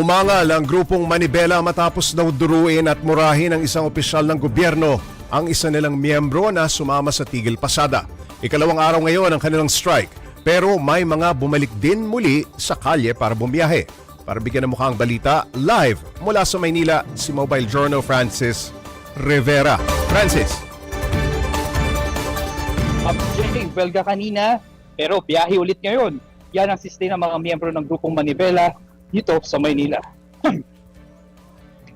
Umangal ang grupong Manibela matapos daw duruin at murahin ng isang opisyal ng gobyerno ang isa nilang miyembro na sumama sa tigil pasada. Ikalawang araw ngayon ang kanilang strike, pero may mga bumalik din muli sa kalye para bumiyahe. Para bigyan ng mukha ang balita, live mula sa Maynila, si Mobile Journal Francis Rivera. Francis. Belga kanina, pero biyahe ulit ngayon. Yan ang sistema ng mga miyembro ng grupong Manibela dito sa Maynila.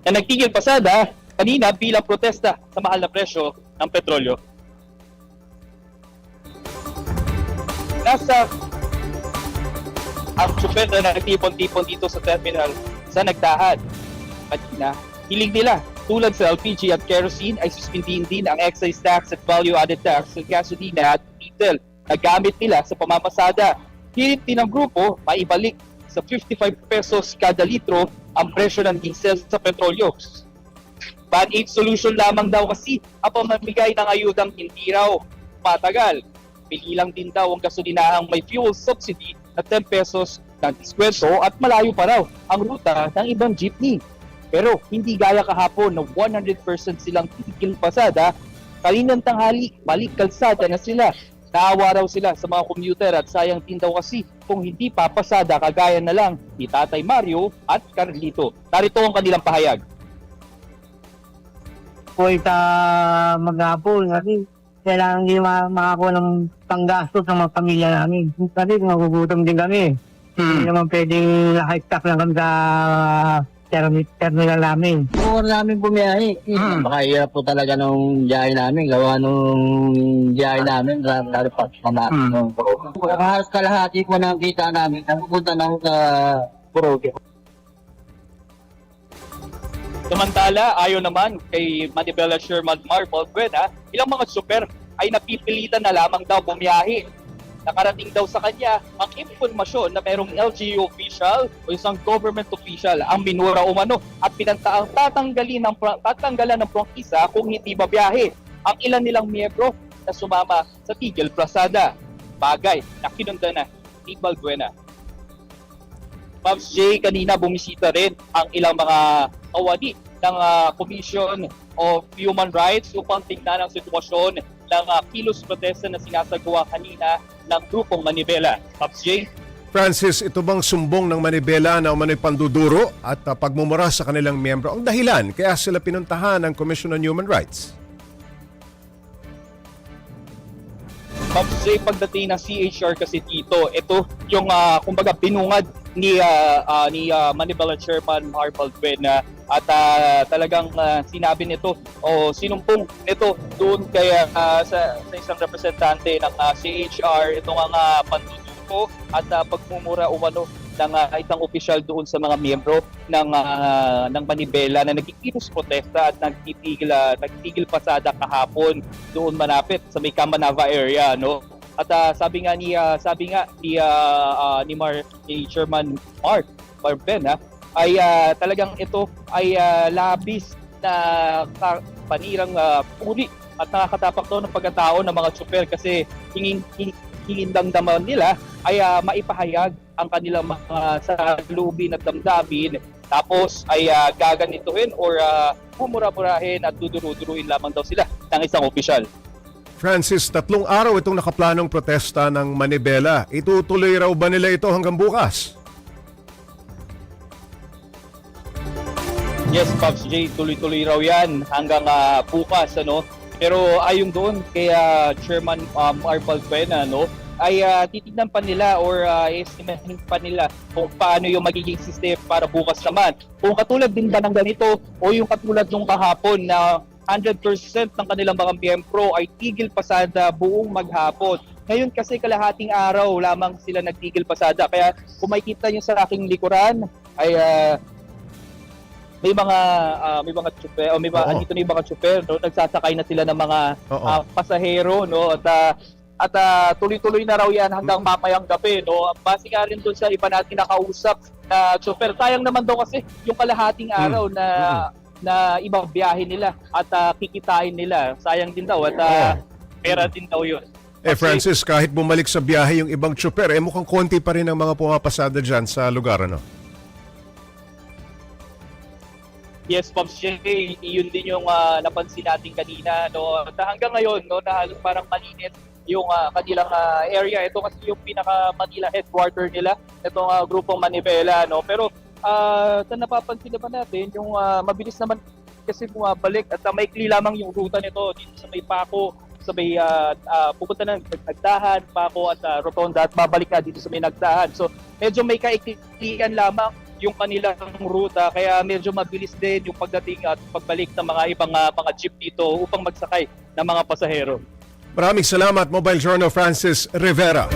Na nagtigil pasada kanina bilang protesta sa mahal na presyo ng petrolyo. Nasa ang super na nagtipon-tipon dito sa terminal sa nagdaan. Kanina, hiling nila tulad sa LPG at kerosene ay suspindihin din ang excise tax at value-added tax sa gasolina at diesel na gamit nila sa pamamasada. Hirit din ng grupo maibalik sa 55 pesos kada litro ang presyo ng diesel sa petrolyo. Band-aid solution lamang daw kasi ang pamamigay ng ayudang hindi raw matagal. Pili lang din daw ang gasolinahang may fuel subsidy na 10 pesos ng diskwento at malayo pa raw ang ruta ng ibang jeepney. Pero hindi gaya kahapon na 100% silang tigil pasada, kaninang tanghali balik kalsada na sila. Naawa raw sila sa mga commuter at sayang din daw kasi kung hindi papasada kagaya na lang ni Tatay Mario at Carlito. Narito ang kanilang pahayag. Po maghapon kasi kailangan hindi makakuha ng panggastos ng mga pamilya namin. Kasi magugutom din kami. Hindi naman pwedeng naka-stack lang kami sa terminal namin. Huwag namin bumiyahe. Makahirap po talaga nung biyahe namin. Gawa nung biyahe namin, lalo pa sa namin. Halos kalahati po ng kita namin. Napupunta na sa Puroge. Samantala, ayon naman kay Manibela Chairman Mar Balbuena, ilang mga super ay napipilitan na lamang daw bumiyahe. Nakarating daw sa kanya ang impormasyon na mayroong LGU official o isang government official ang minura umano at pinantaang tatanggalan ng prangkisa kung hindi babiyahe ang ilan nilang miyembro na sumama sa tigil pasada. Bagay na kinunda na ni Balbuena. Pops J, kanina bumisita rin ang ilang mga kawani ng Commission of Human Rights upang tingnan ang sitwasyon ng kilos protesta na sinasagawa kanina ng grupong Manibela. Pops J? Francis, ito bang sumbong ng Manibela na umano'y panduduro at pagmumura sa kanilang miyembro ang dahilan kaya sila pinuntahan ng Commission on Human Rights? Pops J, pagdating ng CHR kasi dito, ito yung kumbaga binungad ni Manibela Chairman Mar Balbuena at talagang sinabi nito o sinumpong nito doon kaya sa isang representante ng CHR itong panduduko at pagmumura umano ng isang opisyal doon sa mga miyembro ng Manibela na nagkikilos protesta at nagtigil pasada kahapon doon malapit sa may Kamanava area, no? At sabi nga ni Chairman Mark Balbuena ay talagang ito ay labis na panirang puri at nakakatapak to ng pagkatao ng mga tsuper kasi hingindang daman nila ay maipahayag ang kanilang mga salubin at damdamin tapos ay gaganituhin or mumura-murahin at duduru-duruin lamang daw sila ng isang opisyal. Francis, 3 araw itong nakaplanong protesta ng Manibela. Itutuloy raw ba nila ito hanggang bukas? Yes, Pops J, tuloy-tuloy raw yan hanggang bukas, ano? Pero ayon doon kay Chairman Mar Balbuena, no, ay titignan pa nila or estimahin pa nila kung paano yung magiging system para bukas naman. Kung katulad din ba ng ganito o yung katulad nung kahapon na 100% ng kanilang mga miyembro ay tigil pasada buong maghapon. Ngayon kasi kalahating araw lamang sila nagtigil pasada. Kaya kung makikita niyo sa aking likuran ay may mga tsuper o may mga andito na yung mga tsuper, no, nagsasakay na sila ng mga pasahero, no, at tuloy-tuloy na raw yan hanggang mamayang gabi, no. Base nga rin doon sa iba natin nakausap na tsuper. Sayang naman daw kasi yung kalahating araw na ibang biyahe nila at kikitain nila. Sayang din daw at pera din daw yun. Francis, kahit bumalik sa biyahe yung ibang tsuper, mukhang konti pa rin ang mga pumapasada dyan sa lugar, ano? Yes, Pops Jay, yun din yung napansin natin kanina, no. At hanggang ngayon, no, na halos parang malinis yung kanilang area. Ito kasi yung pinaka Manila headquarter nila, itong grupong Manibela, no. Pero napapansin naman natin yung mabilis naman kasi bumabalik at maikli lamang yung ruta nito dito sa may Paco, sa may pupunta ng Nagdahan, Paco at Rotonda at babalik na dito sa may Nagdahan. So medyo may kaiklian lamang yung kanilang ruta kaya medyo mabilis din yung pagdating at pagbalik ng mga ibang mga jeep dito upang magsakay ng mga pasahero. Maraming salamat, Mobile Journal Francis Rivera.